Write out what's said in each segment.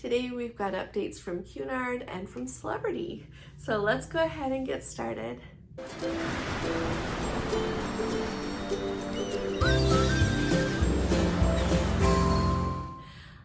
Today we've got updates from Cunard and from Celebrity. So let's go ahead and get started.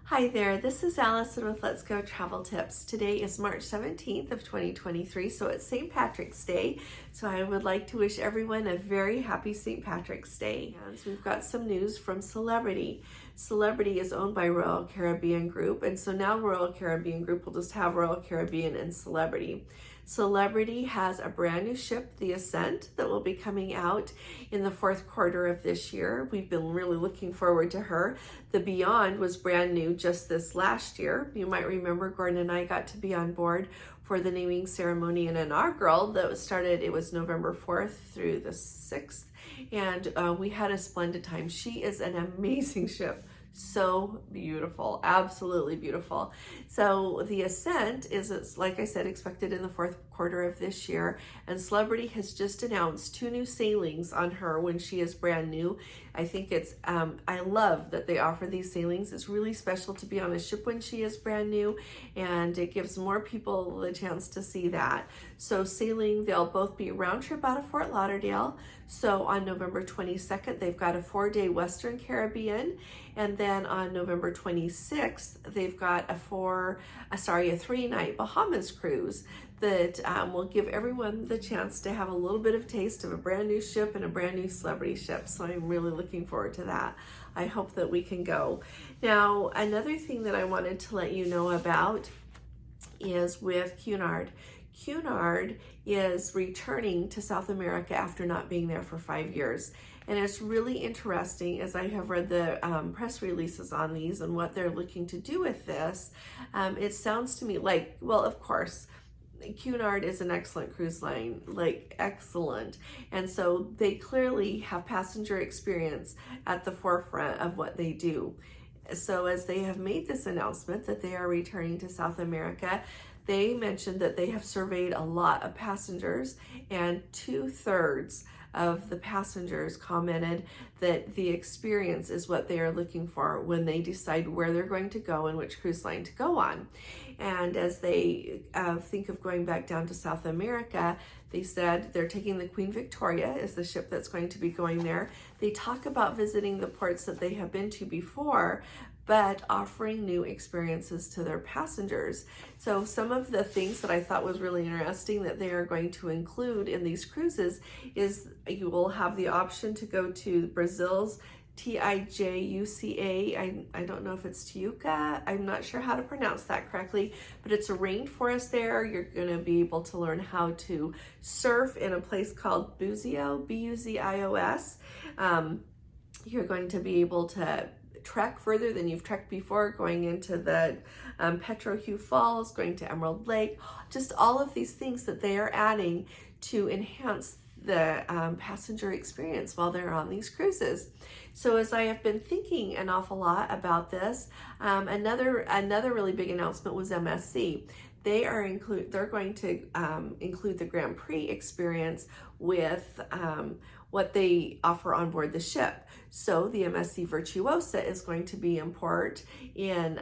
Hi there, this is Allison with Let's Go Travel Tips. Today is March 17th of 2023, so it's St. Patrick's Day. So I would like to wish everyone a very happy St. Patrick's Day. And so we've got some news from Celebrity. Celebrity is owned by Royal Caribbean Group, and so now Royal Caribbean Group will just have Royal Caribbean and Celebrity. Celebrity has a brand new ship, the Ascent, that will be coming out in the fourth quarter of this year. We've been really looking forward to her. The Beyond was brand new just this last year. You might remember Gordon and I got to be on board for the naming ceremony and inaugural that started, it was November 4th through the 6th, and we had a splendid time. She is an amazing ship. So beautiful, absolutely beautiful. So the Ascent is, like I said, expected in the fourth quarter of this year, and Celebrity has just announced 2 new sailings on her when she is brand new. I think it's, I love that they offer these sailings. It's really special to be on a ship when she is brand new, and it gives more people the chance to see that. So sailing, they'll both be round trip out of Fort Lauderdale. So on November 22nd, they've got a 4-day Western Caribbean, and then on November 26th, they've got a 3-night Bahamas cruise that will give everyone the chance to have a little bit of taste of a brand new ship and a brand new Celebrity ship. So I'm really looking forward to that. I hope that we can go. Now, another thing that I wanted to let you know about is with Cunard. Cunard is returning to South America after not being there for 5 years. And it's really interesting as I have read the press releases on these and what they're looking to do with this. It sounds to me like, well, of course, Cunard is an excellent cruise line, like excellent. And so they clearly have passenger experience at the forefront of what they do. So as they have made this announcement that they are returning to South America, they mentioned that they have surveyed a lot of passengers, and 2/3 of the passengers commented that the experience is what they are looking for when they decide where they're going to go and which cruise line to go on. And as they think of going back down to South America, they said they're taking the Queen Victoria is the ship that's going to be going there. They talk about visiting the ports that they have been to before, but offering new experiences to their passengers. So some of the things that I thought was really interesting that they are going to include in these cruises is you will have the option to go to Brazil's Tijuca. I don't know if it's Tijuca. I'm not sure how to pronounce that correctly, but it's a rainforest there. You're going to be able to learn how to surf in a place called Búzios, B-U-Z-I-O-S. You're going to be able to trek further than you've trekked before, going into the Petrohue Falls, going to Emerald Lake, just all of these things that they are adding to enhance the passenger experience while they're on these cruises. So as I have been thinking an awful lot about this, another really big announcement was MSC. They're going to include the Grand Prix experience with what they offer on board the ship. So the MSC Virtuosa is going to be in port in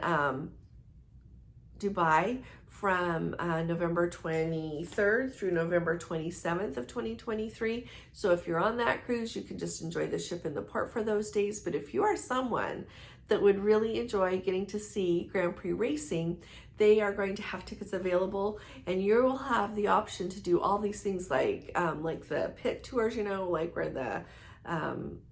Dubai from November 23rd through November 27th of 2023. So if you're on that cruise, you can just enjoy the ship in the port for those days. But if you are someone that would really enjoy getting to see Grand Prix racing, they are going to have tickets available, and you will have the option to do all these things like the pit tours,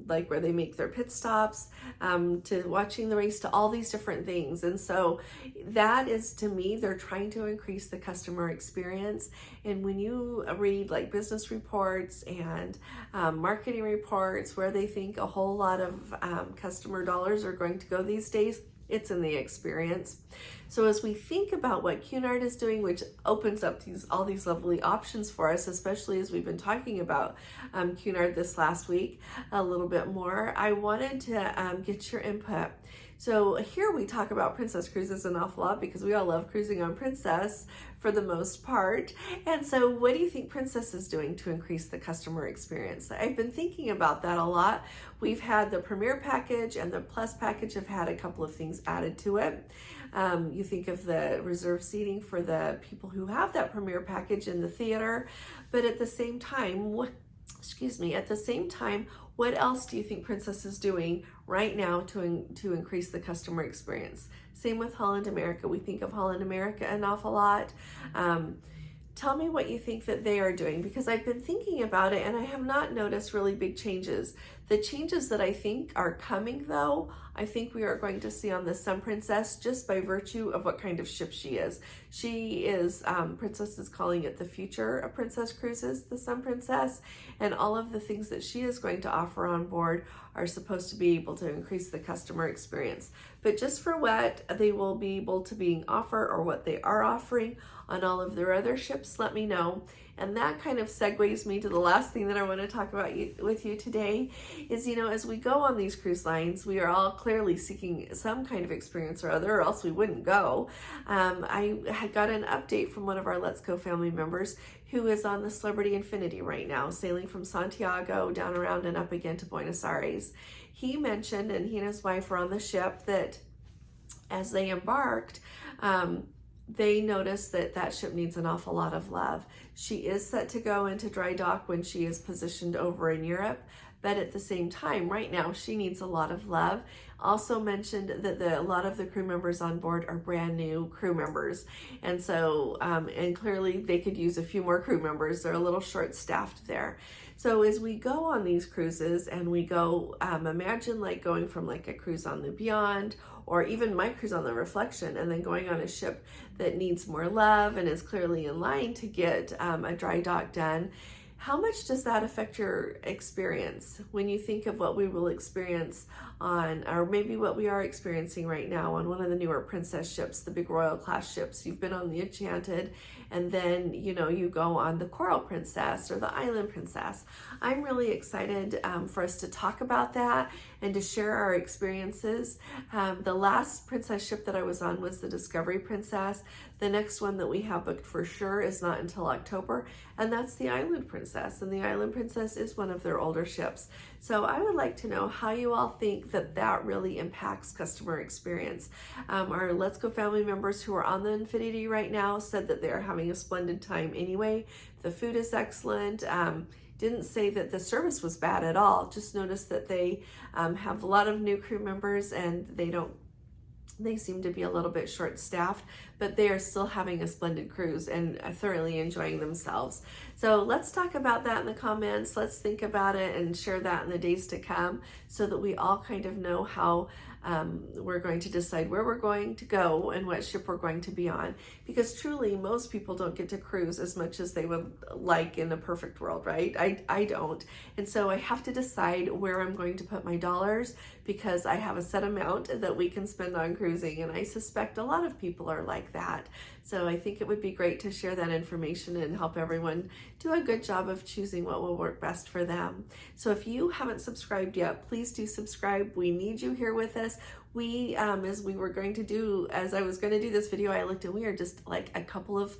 like where they make their pit stops, to watching the race, to all these different things. And so that is, to me, they're trying to increase the customer experience. And when you read like business reports and marketing reports where they think a whole lot of customer dollars are going to go these days, it's in the experience. So as we think about what Cunard is doing, which opens up all these lovely options for us, especially as we've been talking about Cunard this last week a little bit more, I wanted to get your input. So here we talk about Princess Cruises an awful lot because we all love cruising on Princess for the most part. And so what do you think Princess is doing to increase the customer experience? I've been thinking about that a lot. We've had the Premier package and the Plus package have had a couple of things added to it. You think of the reserve seating for the people who have that Premier package in the theater, but at the same time, what else do you think Princess is doing right now to increase the customer experience? Same with Holland America. We think of Holland America an awful lot. Tell me what you think that they are doing, because I've been thinking about it and I have not noticed really big changes. The changes that I think are coming though, I think we are going to see on the Sun Princess just by virtue of what kind of ship she is. She is, Princess is calling it the future of Princess Cruises, the Sun Princess, and all of the things that she is going to offer on board are supposed to be able to increase the customer experience. But just for what they will be able to being offer or what they are offering on all of their other ships, let me know. And that kind of segues me to the last thing that I want to talk about with you today is, as we go on these cruise lines, we are all clearly seeking some kind of experience or other, or else we wouldn't go. I had got an update from one of our Let's Go family members who is on the Celebrity Infinity right now, sailing from Santiago down around and up again to Buenos Aires. He mentioned, and he and his wife were on the ship, that as they embarked, they noticed that that ship needs an awful lot of love. She is set to go into dry dock when she is positioned over in Europe, but at the same time, right now, she needs a lot of love. Also mentioned that a lot of the crew members on board are brand new crew members. And so, and clearly they could use a few more crew members. They're a little short-staffed there. So as we go on these cruises and we go, imagine like going from like a cruise on the Beyond or even my cruise on the Reflection and then going on a ship that needs more love and is clearly in line to get a dry dock done. How much does that affect your experience when you think of what we will experience on, or maybe what we are experiencing right now on one of the newer Princess ships, the big Royal class ships? You've been on the Enchanted, and then, you go on the Coral Princess or the Island Princess. I'm really excited for us to talk about that and to share our experiences. The last Princess ship that I was on was the Discovery Princess. The next one that we have booked for sure is not until October, and that's the Island Princess. And the Island Princess is one of their older ships. So I would like to know how you all think that that really impacts customer experience. Our Let's Go family members who are on the Infinity right now said that they're having a splendid time anyway. The food is excellent. Didn't say that the service was bad at all. Just noticed that they have a lot of new crew members and they seem to be a little bit short-staffed, but they are still having a splendid cruise and thoroughly enjoying themselves. So let's talk about that in the comments. Let's think about it and share that in the days to come so that we all kind of know how we're going to decide where we're going to go and what ship we're going to be on. Because truly, most people don't get to cruise as much as they would like in a perfect world, right? I don't. And so I have to decide where I'm going to put my dollars because I have a set amount that we can spend on cruising. And I suspect a lot of people are like that. So I think it would be great to share that information and help everyone do a good job of choosing what will work best for them. So if you haven't subscribed yet, please do subscribe. We need you here with us. We, as I was going to do this video, I looked and we are just like a couple of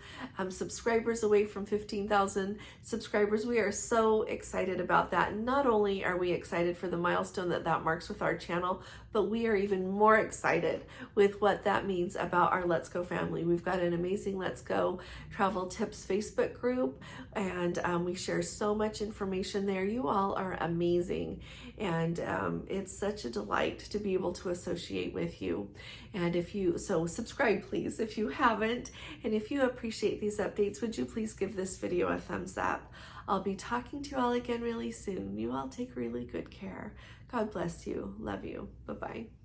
subscribers away from 15,000 subscribers. We are so excited about that. Not only are we excited for the milestone that marks with our channel, but we are even more excited with what that means about our Let's Go family. We've got an amazing Let's Go Travel Tips Facebook group, and we share so much information there. You all are amazing, and it's such a delight to be able to associate with you. And so subscribe please if you haven't, and if you appreciate these updates, would you please give this video a thumbs up. I'll be talking to you all again really soon. You all take really good care. God bless you. Love you. Bye-bye.